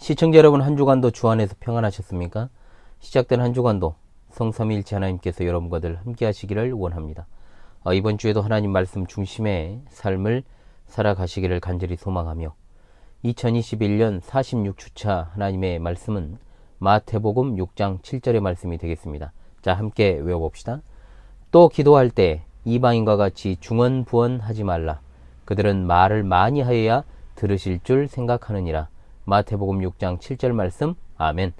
시청자 여러분, 한 주간도 주 안에서 평안하셨습니까? 시작된 한 주간도 성삼위일체 하나님께서 여러분과들 함께 하시기를 원합니다. 이번 주에도 하나님 말씀 중심의 삶을 살아가시기를 간절히 소망하며 2021년 46주차 하나님의 말씀은 마태복음 6장 7절의 말씀이 되겠습니다. 자, 함께 외워봅시다. 또 기도할 때 이방인과 같이 중언부언하지 말라. 그들은 말을 많이 하여야 들으실 줄 생각하느니라. 마태복음 6장 7절 말씀. 아멘.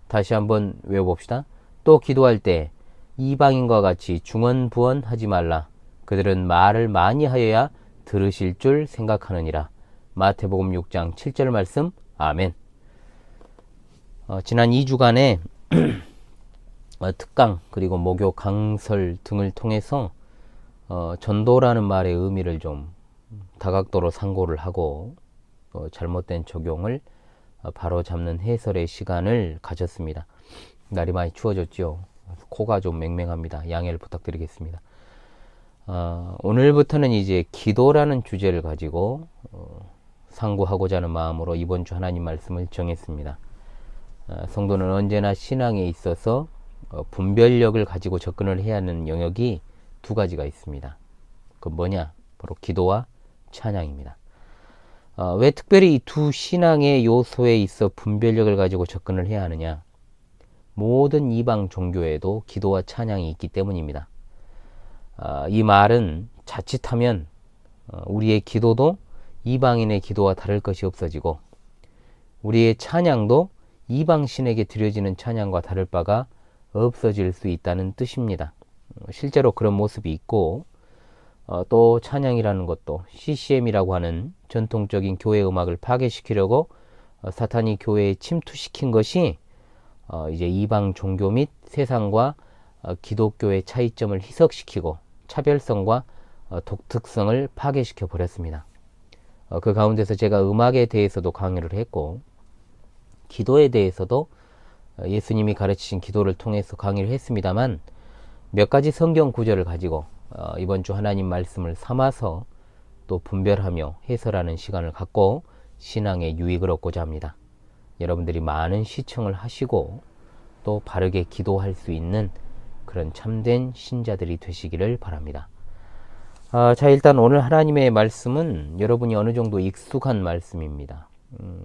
다시 한번 외워봅시다. 또 기도할 때 이방인과 같이 중언부언하지 말라. 그들은 말을 많이 하여야 들으실 줄 생각하느니라. 마태복음 6장 7절 말씀. 아멘. 지난 2주간의 특강 그리고 목요 강설 등을 통해서 전도라는 말의 의미를 좀 다각도로 상고를 하고 잘못된 적용을 바로 잡는 해설의 시간을 가졌습니다. 날이 많이 추워졌죠. 코가 좀 맹맹합니다. 양해를 부탁드리겠습니다. 오늘부터는 이제 기도라는 주제를 가지고 상고하고자 하는 마음으로 이번 주 하나님 말씀을 정했습니다. 성도는 언제나 신앙에 있어서 분별력을 가지고 접근을 해야 하는 영역이 두 가지가 있습니다. 그 뭐냐? 바로 기도와 찬양입니다. 왜 특별히 이 두 신앙의 요소에 있어 분별력을 가지고 접근을 해야 하느냐? 모든 이방 종교에도 기도와 찬양이 있기 때문입니다. 이 말은 자칫하면 우리의 기도도 이방인의 기도와 다를 것이 없어지고 우리의 찬양도 이방신에게 드려지는 찬양과 다를 바가 없어질 수 있다는 뜻입니다. 실제로 그런 모습이 있고 또 찬양이라는 것도 CCM이라고 하는 전통적인 교회 음악을 파괴시키려고 사탄이 교회에 침투시킨 것이 이제 이방 종교 및 세상과 기독교의 차이점을 희석시키고 차별성과 독특성을 파괴시켜 버렸습니다. 그 가운데서 제가 음악에 대해서도 강의를 했고 기도에 대해서도 예수님이 가르치신 기도를 통해서 강의를 했습니다만 몇 가지 성경 구절을 가지고 이번 주 하나님 말씀을 삼아서 또 분별하며 해설하는 시간을 갖고 신앙의 유익을 얻고자 합니다. 여러분들이 많은 시청을 하시고 또 바르게 기도할 수 있는 그런 참된 신자들이 되시기를 바랍니다. 자, 일단 오늘 하나님의 말씀은 여러분이 어느 정도 익숙한 말씀입니다.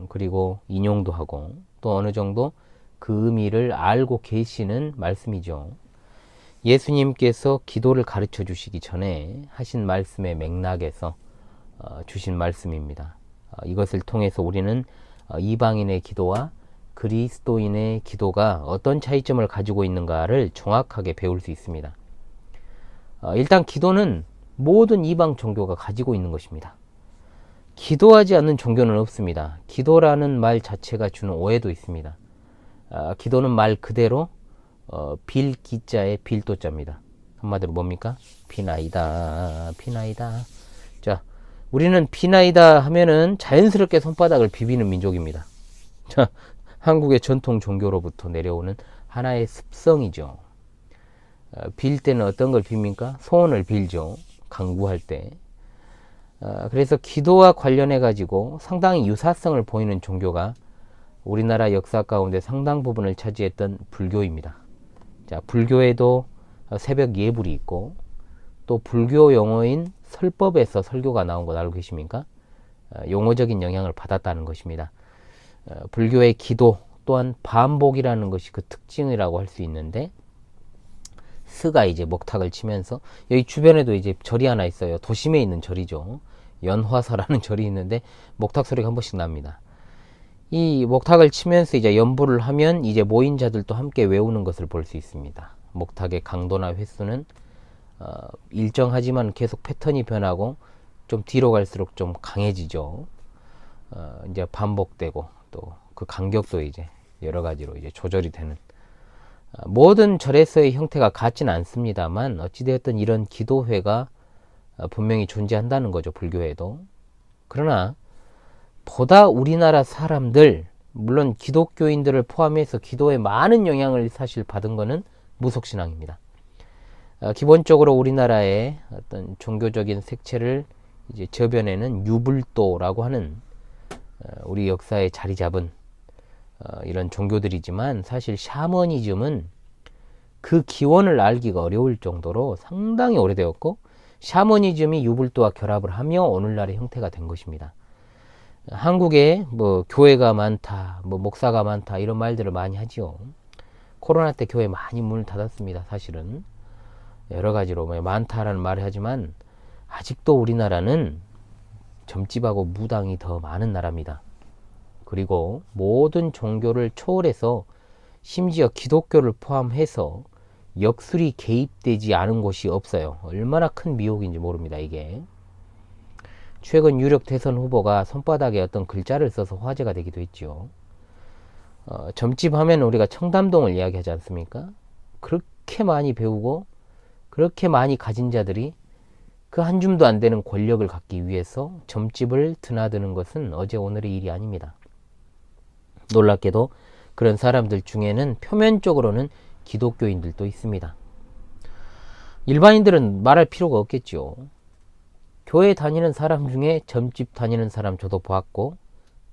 그리고 인용도 하고 또 어느 정도 그 의미를 알고 계시는 말씀이죠. 예수님께서 기도를 가르쳐 주시기 전에 하신 말씀의 맥락에서 주신 말씀입니다. 이것을 통해서 우리는 이방인의 기도와 그리스도인의 기도가 어떤 차이점을 가지고 있는가를 정확하게 배울 수 있습니다. 일단 기도는 모든 이방 종교가 가지고 있는 것입니다. 기도하지 않는 종교는 없습니다. 기도라는 말 자체가 주는 오해도 있습니다. 기도는 말 그대로 빌기자의 빌도자입니다. 한마디로 뭡니까? 비나이다, 비나이다. 자, 우리는 비나이다 하면은 자연스럽게 손바닥을 비비는 민족입니다. 자, 한국의 전통 종교로부터 내려오는 하나의 습성이죠. 빌 때는 어떤 걸 빕니까? 소원을 빌죠. 간구할 때. 그래서 기도와 관련해 가지고 상당히 유사성을 보이는 종교가 우리나라 역사 가운데 상당 부분을 차지했던 불교입니다. 자, 불교에도 새벽 예불이 있고 또 불교 용어인 설법에서 설교가 나온 것 알고 계십니까? 용어적인 영향을 받았다는 것입니다. 불교의 기도 또한 반복이라는 것이 그 특징이라고 할 수 있는데 스가 이제 목탁을 치면서 여기 주변에도 이제 절이 하나 있어요. 도심에 있는 절이죠. 연화사라는 절이 있는데 목탁 소리가 한 번씩 납니다. 이 목탁을 치면서 이제 연부를 하면 이제 모인 자들도 함께 외우는 것을 볼 수 있습니다. 목탁의 강도나 횟수는 일정하지만 계속 패턴이 변하고 좀 뒤로 갈수록 좀 강해지죠. 이제 반복되고 또 그 간격도 이제 여러 가지로 이제 조절이 되는 모든 절에서의 형태가 같지는 않습니다만 어찌되었든 이런 기도회가 분명히 존재한다는 거죠. 불교에도. 그러나 보다 우리나라 사람들 물론 기독교인들을 포함해서 기도에 많은 영향을 사실 받은 것은 무속신앙입니다. 기본적으로 우리나라의 어떤 종교적인 색채를 이제 저변에는 유불도라고 하는 우리 역사에 자리 잡은 이런 종교들이지만 사실 샤머니즘은 그 기원을 알기가 어려울 정도로 상당히 오래되었고 샤머니즘이 유불도와 결합을 하며 오늘날의 형태가 된 것입니다. 한국에 뭐 교회가 많다, 뭐 목사가 많다 이런 말들을 많이 하지요. 코로나 때 교회 많이 문을 닫았습니다. 사실은 여러 가지로 많다라는 말을 하지만 아직도 우리나라는 점집하고 무당이 더 많은 나라입니다. 그리고 모든 종교를 초월해서 심지어 기독교를 포함해서 역술이 개입되지 않은 곳이 없어요. 얼마나 큰 미혹인지 모릅니다. 이게 최근 유력 대선 후보가 손바닥에 어떤 글자를 써서 화제가 되기도 했죠. 점집 하면 우리가 청담동을 이야기하지 않습니까? 그렇게 많이 배우고 그렇게 많이 가진 자들이 그 한 줌도 안 되는 권력을 갖기 위해서 점집을 드나드는 것은 어제 오늘의 일이 아닙니다. 놀랍게도 그런 사람들 중에는 표면적으로는 기독교인들도 있습니다. 일반인들은 말할 필요가 없겠죠. 교회 다니는 사람 중에 점집 다니는 사람 저도 보았고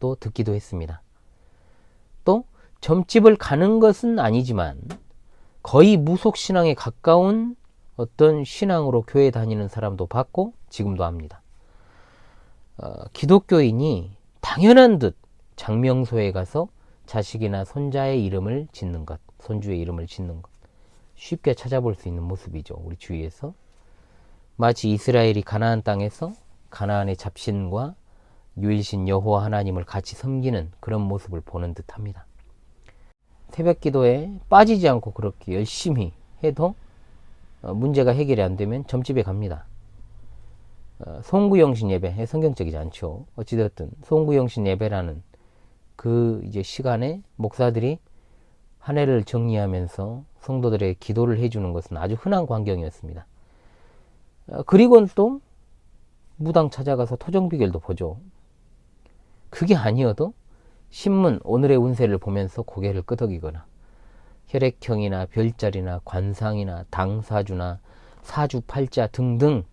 또 듣기도 했습니다. 또 점집을 가는 것은 아니지만 거의 무속신앙에 가까운 어떤 신앙으로 교회 다니는 사람도 봤고 지금도 합니다. 기독교인이 당연한 듯 장명소에 가서 자식이나 손자의 이름을 짓는 것, 손주의 이름을 짓는 것 쉽게 찾아볼 수 있는 모습이죠. 우리 주위에서. 마치 이스라엘이 가나안 땅에서 가나안의 잡신과 유일신 여호와 하나님을 같이 섬기는 그런 모습을 보는 듯합니다. 새벽 기도에 빠지지 않고 그렇게 열심히 해도 문제가 해결이 안 되면 점집에 갑니다. 송구영신 예배, 성경적이지 않죠. 어찌되었든 송구영신 예배라는 그 이제 시간에 목사들이 한 해를 정리하면서 성도들의 기도를 해주는 것은 아주 흔한 광경이었습니다. 그리고는 또 무당 찾아가서 토정비결도 보죠. 그게 아니어도 신문 오늘의 운세를 보면서 고개를 끄덕이거나 혈액형이나 별자리나 관상이나 당사주나 사주팔자 등등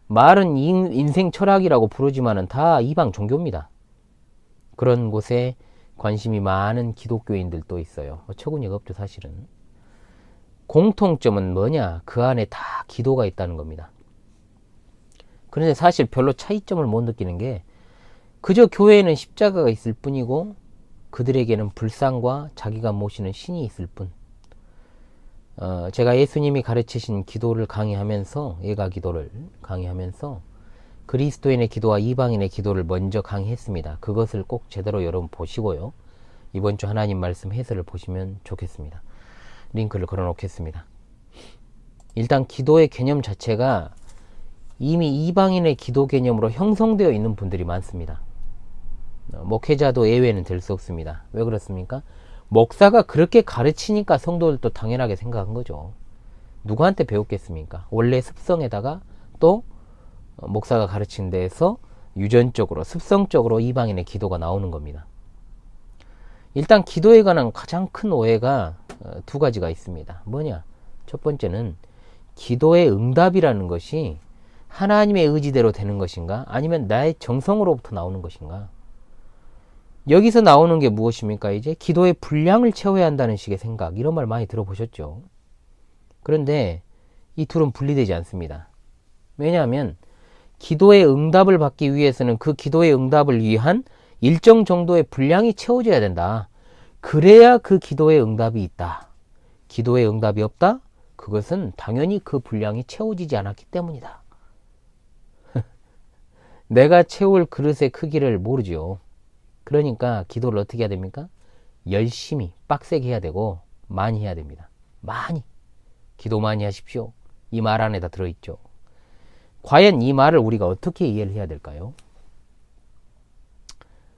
말은 인생 철학이라고 부르지만은 다 이방 종교입니다. 그런 곳에 관심이 많은 기독교인들도 있어요. 어처구니가 없죠 사실은. 공통점은 뭐냐? 그 안에 다 기도가 있다는 겁니다. 그런데 사실 별로 차이점을 못 느끼는 게 그저 교회에는 십자가가 있을 뿐이고 그들에게는 불상과 자기가 모시는 신이 있을 뿐. 제가 예수님이 가르치신 기도를 강의하면서 예가 기도를 강의하면서 그리스도인의 기도와 이방인의 기도를 먼저 강의했습니다. 그것을 꼭 제대로 여러분 보시고요. 이번 주 하나님 말씀 해설을 보시면 좋겠습니다. 링크를 걸어 놓겠습니다. 일단 기도의 개념 자체가 이미 이방인의 기도 개념으로 형성되어 있는 분들이 많습니다. 목회자도 예외는 될 수 없습니다. 왜 그렇습니까? 목사가 그렇게 가르치니까 성도들도 당연하게 생각한 거죠. 누구한테 배웠겠습니까? 원래 습성에다가 또 목사가 가르친 데에서 유전적으로 습성적으로 이방인의 기도가 나오는 겁니다. 일단 기도에 관한 가장 큰 오해가 두 가지가 있습니다. 뭐냐? 첫 번째는 기도의 응답이라는 것이 하나님의 의지대로 되는 것인가? 아니면 나의 정성으로부터 나오는 것인가? 여기서 나오는 게 무엇입니까? 이제 기도의 분량을 채워야 한다는 식의 생각, 이런 말 많이 들어보셨죠? 그런데 이 둘은 분리되지 않습니다. 왜냐하면 기도의 응답을 받기 위해서는 그 기도의 응답을 위한 일정 정도의 분량이 채워져야 된다. 그래야 그 기도의 응답이 있다. 기도의 응답이 없다? 그것은 당연히 그 분량이 채워지지 않았기 때문이다. 내가 채울 그릇의 크기를 모르죠. 그러니까 기도를 어떻게 해야 됩니까? 열심히 빡세게 해야 되고 많이 해야 됩니다. 많이. 기도 많이 하십시오. 이 말 안에다 들어있죠. 과연 이 말을 우리가 어떻게 이해를 해야 될까요?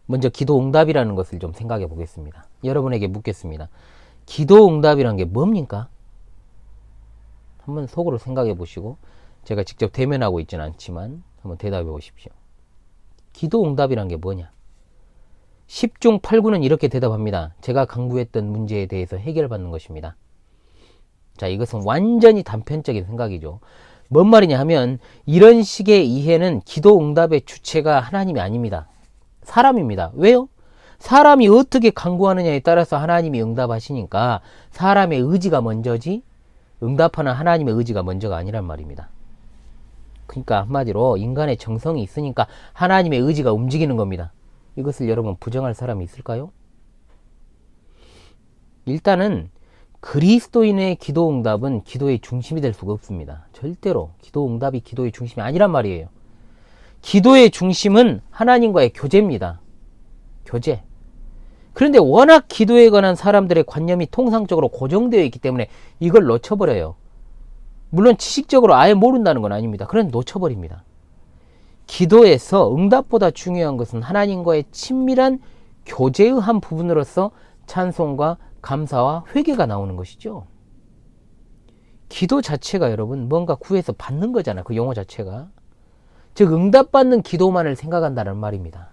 먼저 기도 응답이라는 것을 좀 생각해 보겠습니다. 여러분에게 묻겠습니다. 기도 응답이란 게 뭡니까? 한번 속으로 생각해 보시고, 제가 직접 대면하고 있지는 않지만 한번 대답해 보십시오. 기도 응답이란 게 뭐냐? 10중 8구는 이렇게 대답합니다. 제가 강구했던 문제에 대해서 해결받는 것입니다. 자, 이것은 완전히 단편적인 생각이죠. 뭔 말이냐 하면 이런 식의 이해는 기도 응답의 주체가 하나님이 아닙니다. 사람입니다. 왜요? 사람이 어떻게 간구하느냐에 따라서 하나님이 응답하시니까 사람의 의지가 먼저지 응답하는 하나님의 의지가 먼저가 아니란 말입니다. 그러니까 한마디로 인간의 정성이 있으니까 하나님의 의지가 움직이는 겁니다. 이것을 여러분 부정할 사람이 있을까요? 일단은 그리스도인의 기도 응답은 기도의 중심이 될 수가 없습니다. 절대로 기도 응답이 기도의 중심이 아니란 말이에요. 기도의 중심은 하나님과의 교제입니다. 교제. 그런데 워낙 기도에 관한 사람들의 관념이 통상적으로 고정되어 있기 때문에 이걸 놓쳐버려요. 물론 지식적으로 아예 모른다는 건 아닙니다. 그런 놓쳐버립니다. 기도에서 응답보다 중요한 것은 하나님과의 친밀한 교제의 한 부분으로서 찬송과 감사와 회개가 나오는 것이죠. 기도 자체가 여러분 뭔가 구해서 받는 거잖아. 그 용어 자체가. 즉 응답받는 기도만을 생각한다는 말입니다.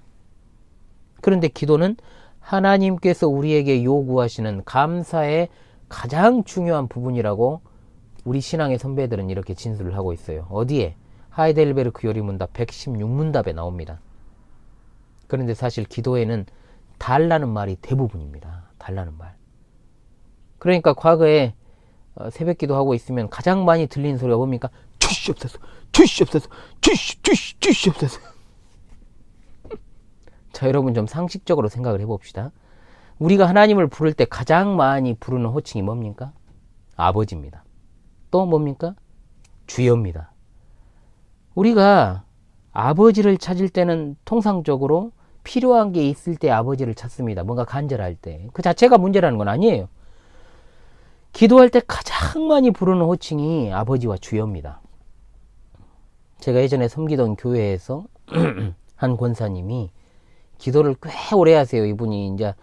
그런데 기도는 하나님께서 우리에게 요구하시는 감사의 가장 중요한 부분이라고 우리 신앙의 선배들은 이렇게 진술을 하고 있어요. 어디에? 하이델베르크 요리문답 116문답에 나옵니다. 그런데 사실 기도에는 달라는 말이 대부분입니다. 달라는 말. 그러니까 과거에 새벽기도 하고 있으면 가장 많이 들리는 소리가 뭡니까? 주시옵소서, 주시옵소서, 주시옵소서. 자, 여러분 좀 상식적으로 생각을 해봅시다. 우리가 하나님을 부를 때 가장 많이 부르는 호칭이 뭡니까? 아버지입니다. 또 뭡니까? 주여입니다. 우리가 아버지를 찾을 때는 통상적으로 필요한 게 있을 때 아버지를 찾습니다. 뭔가 간절할 때. 그 자체가 문제라는 건 아니에요. 기도할 때 가장 많이 부르는 호칭이 아버지와 주여입니다. 제가 예전에 섬기던 교회에서 한 권사님이 기도를 꽤 오래 하세요. 이분이 이제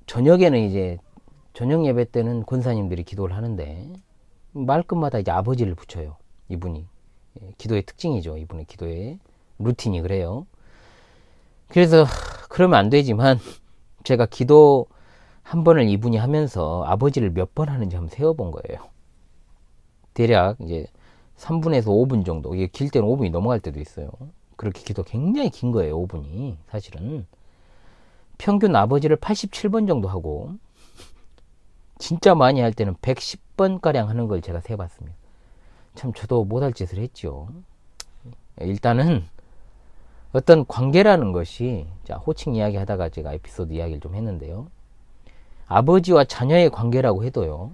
저녁에는 이제 저녁 예배 때는 권사님들이 기도를 하는데 말끝마다 이제 아버지를 붙여요. 이분이. 기도의 특징이죠. 이분의 기도의 루틴이 그래요. 그래서 그러면 안 되지만 제가 기도 한 번을 이분이 하면서 아버지를 몇 번 하는지 한번 세어본 거예요. 대략 이제 3분에서 5분 정도. 이게 길 때는 5분이 넘어갈 때도 있어요. 그렇게 기도 굉장히 긴 거예요. 5분이. 사실은. 평균 아버지를 87번 정도 하고 진짜 많이 할 때는 110번가량 하는 걸 제가 세봤습니다. 참 저도 못할 짓을 했죠. 일단은 어떤 관계라는 것이 자 호칭 이야기 하다가 제가 에피소드 이야기를 좀 했는데요. 아버지와 자녀의 관계라고 해도요.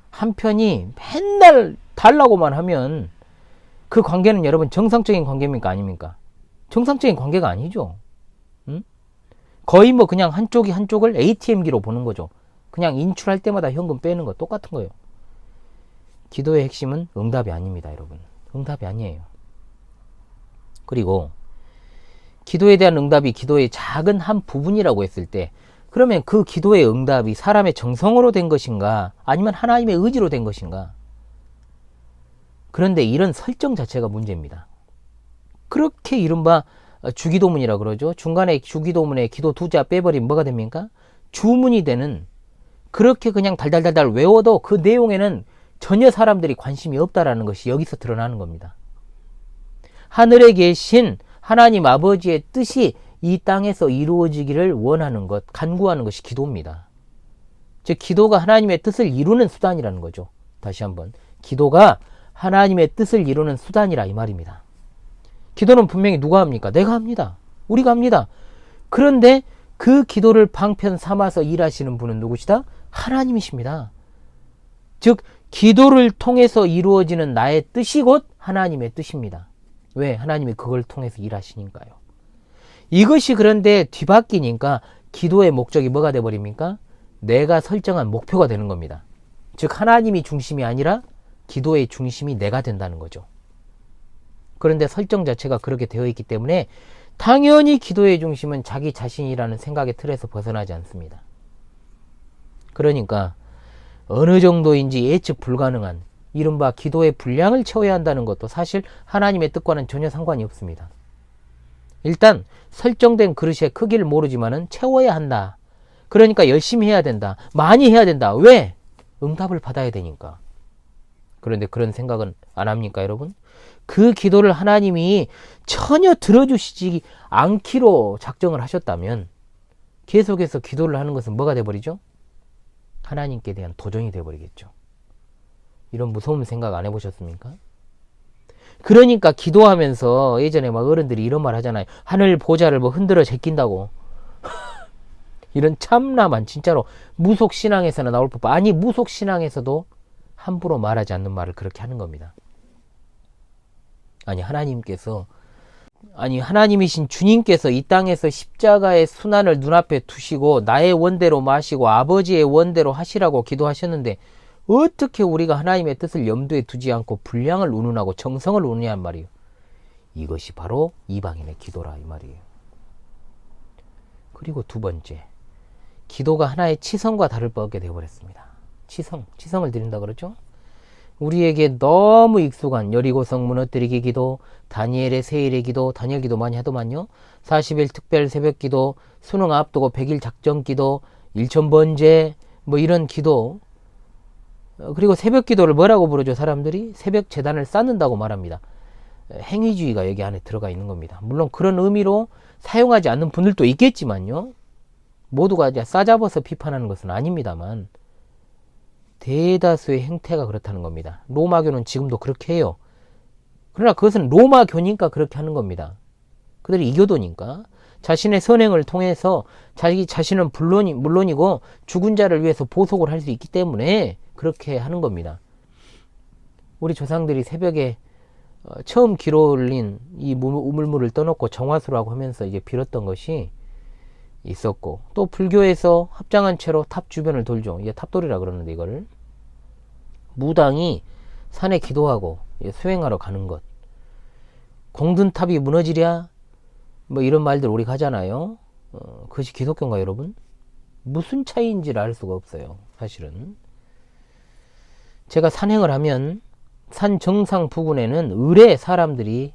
한편이 맨날 달라고만 하면 그 관계는 여러분 정상적인 관계입니까? 아닙니까? 정상적인 관계가 아니죠. 응? 거의 뭐 그냥 한쪽이 한쪽을 ATM기로 보는 거죠. 그냥 인출할 때마다 현금 빼는 거 똑같은 거예요. 기도의 핵심은 응답이 아닙니다, 여러분. 응답이 아니에요. 그리고 기도에 대한 응답이 기도의 작은 한 부분이라고 했을 때 그러면 그 기도의 응답이 사람의 정성으로 된 것인가 아니면 하나님의 의지로 된 것인가? 그런데 이런 설정 자체가 문제입니다. 그렇게 이른바 주기도문이라 그러죠. 중간에 주기도문에 기도 두 자 빼버리면 뭐가 됩니까? 주문이 되는 그렇게 그냥 달달달달 외워도 그 내용에는 전혀 사람들이 관심이 없다라는 것이 여기서 드러나는 겁니다. 하늘에 계신 하나님 아버지의 뜻이 이 땅에서 이루어지기를 원하는 것, 간구하는 것이 기도입니다. 즉 기도가 하나님의 뜻을 이루는 수단이라는 거죠. 다시 한번 기도가 하나님의 뜻을 이루는 수단이라 이 말입니다. 기도는 분명히 누가 합니까? 내가 합니다. 우리가 합니다. 그런데 그 기도를 방편 삼아서 일하시는 분은 누구시다? 하나님이십니다. 즉 기도를 통해서 이루어지는 나의 뜻이 곧 하나님의 뜻입니다. 왜? 하나님이 그걸 통해서 일하시니까요. 이것이 그런데 뒤바뀌니까 기도의 목적이 뭐가 되어버립니까? 내가 설정한 목표가 되는 겁니다. 즉 하나님이 중심이 아니라 기도의 중심이 내가 된다는 거죠. 그런데 설정 자체가 그렇게 되어 있기 때문에 당연히 기도의 중심은 자기 자신이라는 생각의 틀에서 벗어나지 않습니다. 그러니까 어느 정도인지 예측 불가능한 이른바 기도의 분량을 채워야 한다는 것도 사실 하나님의 뜻과는 전혀 상관이 없습니다. 일단 설정된 그릇의 크기를 모르지만은 채워야 한다. 그러니까 열심히 해야 된다. 많이 해야 된다. 왜? 응답을 받아야 되니까. 그런데 그런 생각은 안 합니까, 여러분? 그 기도를 하나님이 전혀 들어주시지 않기로 작정을 하셨다면 계속해서 기도를 하는 것은 뭐가 돼버리죠? 하나님께 대한 도전이 돼버리겠죠. 이런 무서운 생각 안 해보셨습니까? 그러니까 기도하면서 예전에 막 어른들이 이런 말 하잖아요. 하늘 보좌를 뭐 흔들어 제낀다고. 이런 참남한 진짜로 무속신앙에서나 나올 법한, 아니 무속신앙에서도 함부로 말하지 않는 말을 그렇게 하는 겁니다. 아니 하나님이신 주님께서 이 땅에서 십자가의 순환을 눈앞에 두시고 나의 원대로 마시고 아버지의 원대로 하시라고 기도하셨는데 어떻게 우리가 하나님의 뜻을 염두에 두지 않고 분량을 운운하고 정성을 운우냐는 말이에요. 이것이 바로 이방인의 기도라 이 말이에요. 그리고 두 번째, 기도가 하나의 치성과 다를 바 없게 되어버렸습니다. 치성을 드린다 그러죠. 우리에게 너무 익숙한 여리고성 무너뜨리기 기도, 다니엘의 세일의 기도, 다니엘 기도 많이 하더만요. 40일 특별 새벽 기도, 수능 앞두고 100일 작정 기도, 일천번제 뭐 이런 기도. 그리고 새벽 기도를 뭐라고 부르죠? 사람들이 새벽 제단을 쌓는다고 말합니다. 행위주의가 여기 안에 들어가 있는 겁니다. 물론 그런 의미로 사용하지 않는 분들도 있겠지만요. 모두가 이제 싸잡아서 비판하는 것은 아닙니다만 대다수의 행태가 그렇다는 겁니다. 로마교는 지금도 그렇게 해요. 그러나 그것은 로마교니까 그렇게 하는 겁니다. 그들이 이교도니까 자신의 선행을 통해서 자기 자신은 물론이고 죽은 자를 위해서 보속을 할 수 있기 때문에 그렇게 하는 겁니다. 우리 조상들이 새벽에 처음 기로 올린 이 우물물을 떠놓고 정화수라고 하면서 이제 빌었던 것이 있었고, 또 불교에서 합장한 채로 탑 주변을 돌죠. 이게 탑돌이라 그러는데, 이거를 무당이 산에 기도하고 수행하러 가는 것, 공든탑이 무너지랴 뭐 이런 말들 우리 하잖아요. 그것이 기독교인가 여러분? 무슨 차이인지를 알 수가 없어요. 사실은 제가 산행을 하면 산 정상 부근에는 의뢰 사람들이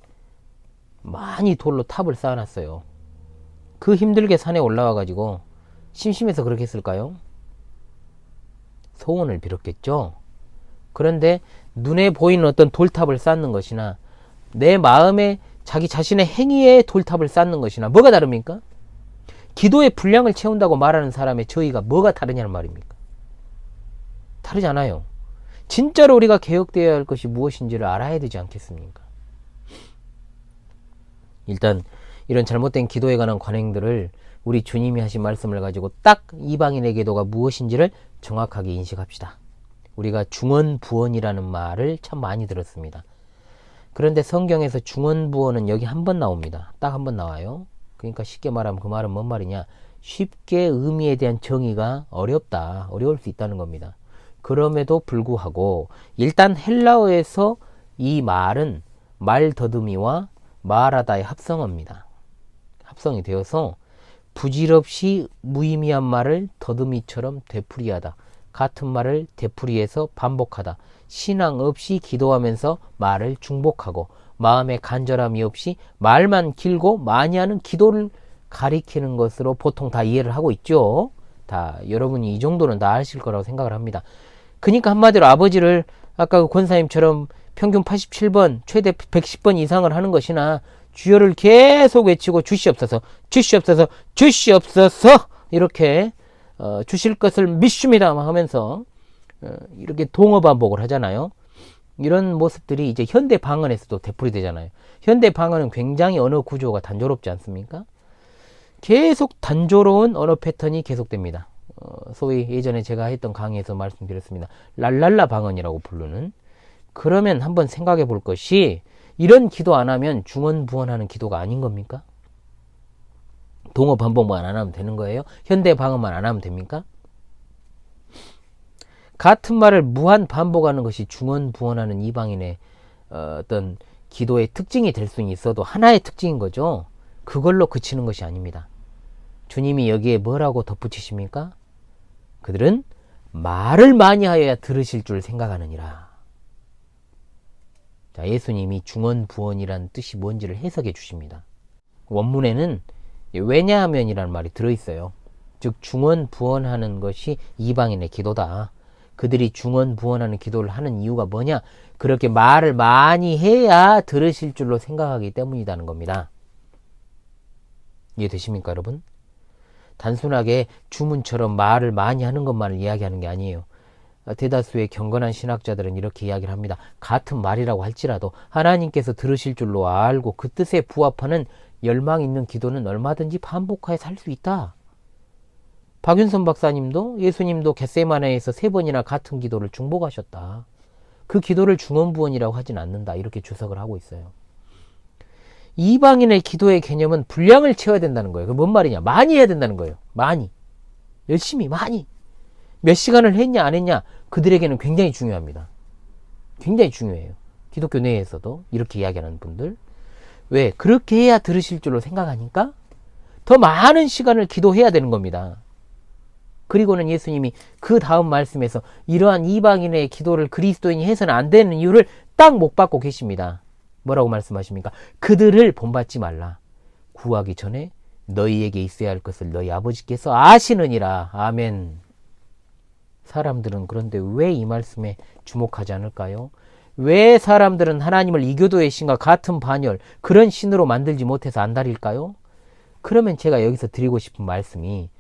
많이 돌로 탑을 쌓아놨어요. 그 힘들게 산에 올라와 가지고 심심해서 그렇게 했을까요? 소원을 빌었겠죠. 그런데 눈에 보이는 어떤 돌탑을 쌓는 것이나 내 마음에 자기 자신의 행위에 돌탑을 쌓는 것이나 뭐가 다릅니까? 기도의 분량을 채운다고 말하는 사람의 저희가 뭐가 다르냐는 말입니까? 다르지 않아요. 진짜로 우리가 개혁되어야 할 것이 무엇인지를 알아야 되지 않겠습니까? 일단 이런 잘못된 기도에 관한 관행들을 우리 주님이 하신 말씀을 가지고 딱 이방인의 기도가 무엇인지를 정확하게 인식합시다. 우리가 중언부언이라는 말을 참 많이 들었습니다. 그런데 성경에서 중언부언은 여기 한 번 나옵니다. 딱 한 번 나와요. 그러니까 쉽게 말하면 그 말은 뭔 말이냐, 쉽게 의미에 대한 정의가 어려울 수 있다는 겁니다. 그럼에도 불구하고 일단 헬라어에서 이 말은 말더듬이와 말하다의 합성어입니다. 합성이 되어서 부질없이 무의미한 말을 더듬이처럼 되풀이하다, 같은 말을 되풀이해서 반복하다, 신앙 없이 기도하면서 말을 중복하고 마음에 간절함이 없이 말만 길고 많이 하는 기도를 가리키는 것으로 보통 다 이해를 하고 있죠. 다 여러분이 이 정도는 다 아실 거라고 생각을 합니다. 그러니까 한마디로 아버지를 아까 그 권사님처럼 평균 87번 최대 110번 이상을 하는 것이나 주여를 계속 외치고 주시옵소서 주시옵소서 주시옵소서 이렇게 주실 것을 믿습니다 하면서 이렇게 동어 반복을 하잖아요. 이런 모습들이 이제 현대 방언에서도 되풀이 되잖아요. 현대 방언은 굉장히 언어 구조가 단조롭지 않습니까? 계속 단조로운 언어 패턴이 계속됩니다. 소위 예전에 제가 했던 강의에서 말씀드렸습니다. 랄랄라 방언이라고 부르는. 그러면 한번 생각해 볼 것이, 이런 기도 안 하면 중언부언하는 기도가 아닌 겁니까? 동어 반복만 안 하면 되는 거예요? 현대 방언만 안 하면 됩니까? 같은 말을 무한 반복하는 것이 중언부언하는 이방인의 어떤 기도의 특징이 될 수는 있어도 하나의 특징인 거죠. 그걸로 그치는 것이 아닙니다. 주님이 여기에 뭐라고 덧붙이십니까? 그들은 말을 많이 하여야 들으실 줄 생각하느니라. 자, 예수님이 중언부언이라는 뜻이 뭔지를 해석해 주십니다. 원문에는 왜냐하면이라는 말이 들어있어요. 즉 중언부언하는 것이 이방인의 기도다. 그들이 중언부언하는 기도를 하는 이유가 뭐냐? 그렇게 말을 많이 해야 들으실 줄로 생각하기 때문이라는 겁니다. 이해되십니까 여러분? 단순하게 주문처럼 말을 많이 하는 것만을 이야기하는 게 아니에요. 대다수의 경건한 신학자들은 이렇게 이야기를 합니다. 같은 말이라고 할지라도 하나님께서 들으실 줄로 알고 그 뜻에 부합하는 열망 있는 기도는 얼마든지 반복하여 살 수 있다. 박윤선 박사님도 예수님도 겟세마네에서 3번이나 같은 기도를 중복하셨다. 그 기도를 중언부언이라고 하진 않는다. 이렇게 주석을 하고 있어요. 이방인의 기도의 개념은 분량을 채워야 된다는 거예요. 그게 뭔 말이냐? 많이 해야 된다는 거예요. 많이. 열심히 많이. 몇 시간을 했냐 안 했냐? 그들에게는 굉장히 중요합니다. 굉장히 중요해요. 기독교 내에서도 이렇게 이야기하는 분들. 왜? 그렇게 해야 들으실 줄로 생각하니까 더 많은 시간을 기도해야 되는 겁니다. 그리고는 예수님이 그 다음 말씀에서 이러한 이방인의 기도를 그리스도인이 해서는 안 되는 이유를 딱 못 받고 계십니다. 뭐라고 말씀하십니까? 그들을 본받지 말라. 구하기 전에 너희에게 있어야 할 것을 너희 아버지께서 아시느니라. 아멘. 사람들은 그런데 왜 이 말씀에 주목하지 않을까요? 왜 사람들은 하나님을 이교도의 신과 같은 반열, 그런 신으로 만들지 못해서 안달일까요? 그러면 제가 여기서 드리고 싶은 말씀이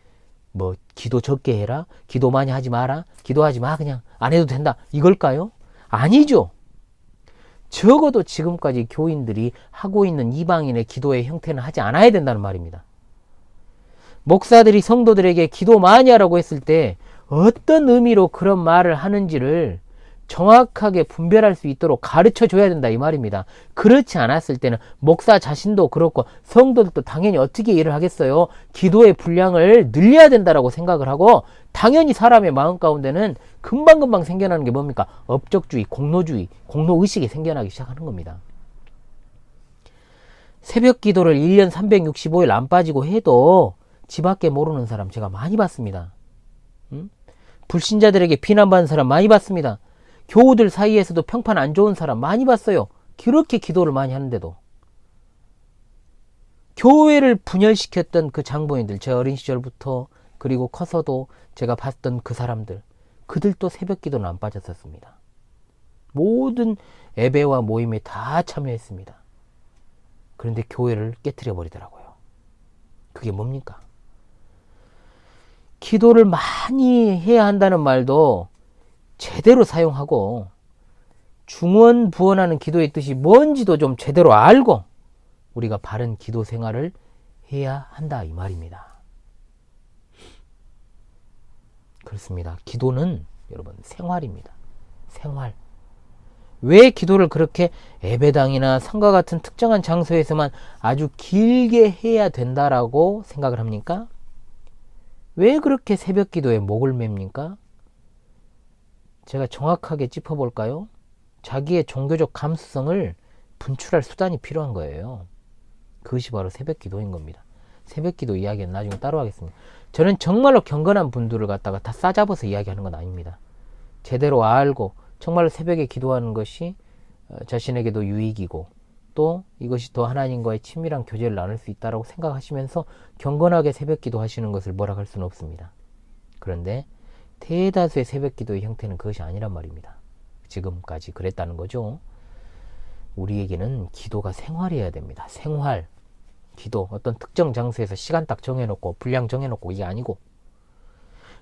뭐 기도 적게 해라, 기도 많이 하지 마라, 기도하지 마, 그냥 안 해도 된다, 이걸까요? 아니죠. 적어도 지금까지 교인들이 하고 있는 이방인의 기도의 형태는 하지 않아야 된다는 말입니다. 목사들이 성도들에게 기도 많이 하라고 했을 때 어떤 의미로 그런 말을 하는지를 정확하게 분별할 수 있도록 가르쳐 줘야 된다, 이 말입니다. 그렇지 않았을 때는 목사 자신도 그렇고 성도들도 당연히 어떻게 일을 하겠어요? 기도의 분량을 늘려야 된다라고 생각을 하고, 당연히 사람의 마음 가운데는 금방금방 생겨나는 게 뭡니까? 업적주의, 공로주의, 공로의식이 생겨나기 시작하는 겁니다. 새벽 기도를 1년 365일 안 빠지고 해도 지 밖에 모르는 사람 제가 많이 봤습니다. 불신자들에게 비난받는 사람 많이 봤습니다. 교우들 사이에서도 평판 안 좋은 사람 많이 봤어요. 그렇게 기도를 많이 하는데도. 교회를 분열시켰던 그 장로님들, 제 어린 시절부터 그리고 커서도 제가 봤던 그 사람들, 그들도 새벽 기도는 안 빠졌었습니다. 모든 예배와 모임에 다 참여했습니다. 그런데 교회를 깨트려 버리더라고요. 그게 뭡니까? 기도를 많이 해야 한다는 말도 제대로 사용하고, 중언부언하는 기도의 뜻이 뭔지도 좀 제대로 알고 우리가 바른 기도 생활을 해야 한다, 이 말입니다. 그렇습니다. 기도는 여러분 생활입니다. 생활. 왜 기도를 그렇게 예배당이나 상과 같은 특정한 장소에서만 아주 길게 해야 된다라고 생각을 합니까? 왜 그렇게 새벽 기도에 목을 맵니까? 제가 정확하게 짚어볼까요? 자기의 종교적 감수성을 분출할 수단이 필요한 거예요. 그것이 바로 새벽 기도인 겁니다. 새벽 기도 이야기는 나중에 따로 하겠습니다. 저는 정말로 경건한 분들을 갖다가 다 싸잡아서 이야기하는 건 아닙니다. 제대로 알고 정말로 새벽에 기도하는 것이 자신에게도 유익이고, 또 이것이 더 하나님과의 친밀한 교제를 나눌 수 있다고 생각하시면서 경건하게 새벽 기도 하시는 것을 뭐라 할 수는 없습니다. 그런데 대다수의 새벽 기도의 형태는 그것이 아니란 말입니다. 지금까지 그랬다는 거죠. 우리에게는 기도가 생활이어야 됩니다. 생활, 기도, 어떤 특정 장소에서 시간 딱 정해놓고 분량 정해놓고 이게 아니고,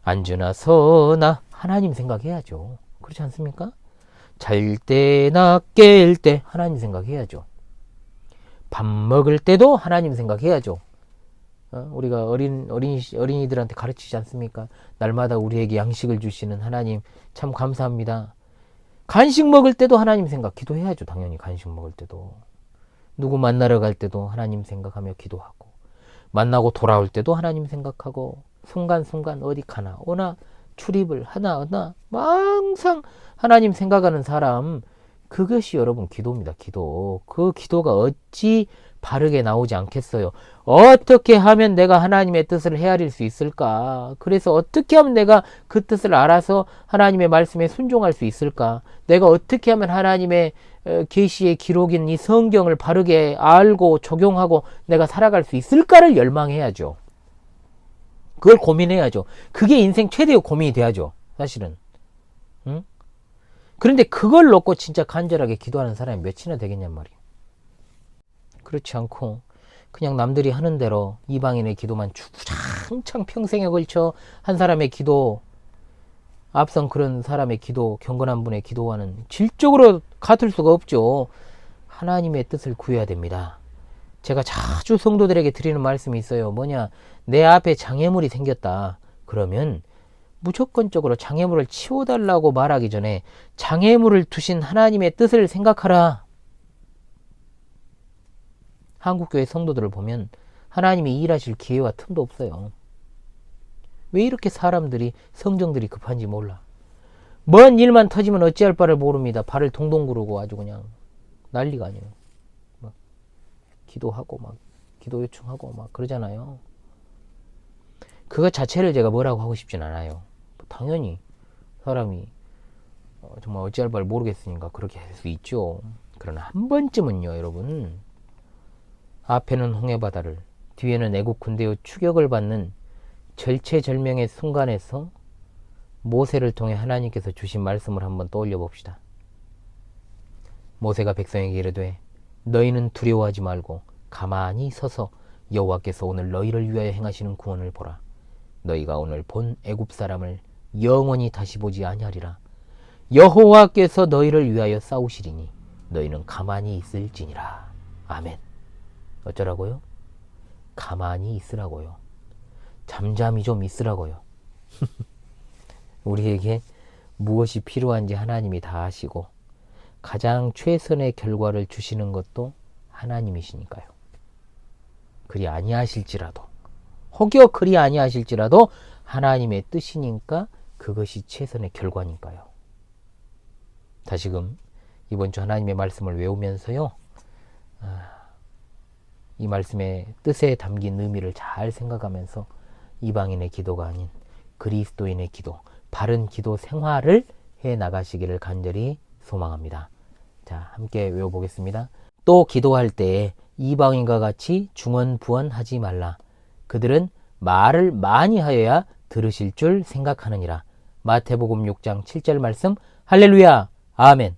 앉으나 서나 하나님 생각해야죠. 그렇지 않습니까? 잘 때나 깰 때 하나님 생각해야죠. 밥 먹을 때도 하나님 생각해야죠. 우리가 어린이들한테 가르치지 않습니까? 날마다 우리에게 양식을 주시는 하나님 참 감사합니다. 간식 먹을 때도 하나님 생각, 기도해야죠. 당연히 간식 먹을 때도. 누구 만나러 갈 때도 하나님 생각하며 기도하고, 만나고 돌아올 때도 하나님 생각하고, 순간순간 어디 가나 오나 출입을 하나 항상 하나님 생각하는 사람, 그것이 여러분 기도입니다. 기도. 그 기도가 어찌 바르게 나오지 않겠어요? 어떻게 하면 내가 하나님의 뜻을 헤아릴 수 있을까? 그래서 어떻게 하면 내가 그 뜻을 알아서 하나님의 말씀에 순종할 수 있을까? 내가 어떻게 하면 하나님의 계시의 기록인 이 성경을 바르게 알고 적용하고 내가 살아갈 수 있을까를 열망해야죠. 그걸 고민해야죠. 그게 인생 최대의 고민이 돼야죠. 사실은. 응? 그런데 그걸 놓고 진짜 간절하게 기도하는 사람이 몇이나 되겠냔 말이에요. 그렇지 않고 그냥 남들이 하는 대로 이방인의 기도만 주구장 한창 평생에 걸쳐 한 사람의 기도, 앞선 그런 사람의 기도, 경건한 분의 기도와는 질적으로 같을 수가 없죠. 하나님의 뜻을 구해야 됩니다. 제가 자주 성도들에게 드리는 말씀이 있어요. 뭐냐, 내 앞에 장애물이 생겼다. 그러면 무조건적으로 장애물을 치워달라고 말하기 전에 장애물을 두신 하나님의 뜻을 생각하라. 한국교회 성도들을 보면 하나님이 일하실 기회와 틈도 없어요. 왜 이렇게 사람들이, 성정들이 급한지 몰라. 먼 일만 터지면 어찌할 바를 모릅니다. 발을 동동 구르고 아주 그냥 난리가 아니에요. 막 기도하고 막 기도 요청하고 막 그러잖아요. 그거 자체를 제가 뭐라고 하고 싶진 않아요. 당연히 사람이 정말 어찌할 바를 모르겠으니까 그렇게 할 수 있죠. 그러나 한 번쯤은요, 여러분, 앞에는 홍해바다를, 뒤에는 애국 군대의 추격을 받는 절체절명의 순간에서 모세를 통해 하나님께서 주신 말씀을 한번 떠올려 봅시다. 모세가 백성에게 이르되 너희는 두려워하지 말고 가만히 서서 여호와께서 오늘 너희를 위하여 행하시는 구원을 보라. 너희가 오늘 본 애굽 사람을 영원히 다시 보지 아니하리라. 여호와께서 너희를 위하여 싸우시리니 너희는 가만히 있을지니라. 아멘. 어쩌라고요? 가만히 있으라고요. 잠잠히 좀 있으라고요. 우리에게 무엇이 필요한지 하나님이 다 아시고 가장 최선의 결과를 주시는 것도 하나님이시니까요. 그리 아니하실지라도, 혹여 그리 아니하실지라도 하나님의 뜻이니까 그것이 최선의 결과니까요. 다시금 이번 주 하나님의 말씀을 외우면서요, 이 말씀의 뜻에 담긴 의미를 잘 생각하면서 이방인의 기도가 아닌 그리스도인의 기도, 바른 기도 생활을 해 나가시기를 간절히 소망합니다. 자, 함께 외워보겠습니다. 또 기도할 때에 이방인과 같이 중언부언하지 말라. 그들은 말을 많이 하여야 들으실 줄 생각하느니라. 마태복음 6장 7절 말씀. 할렐루야. 아멘.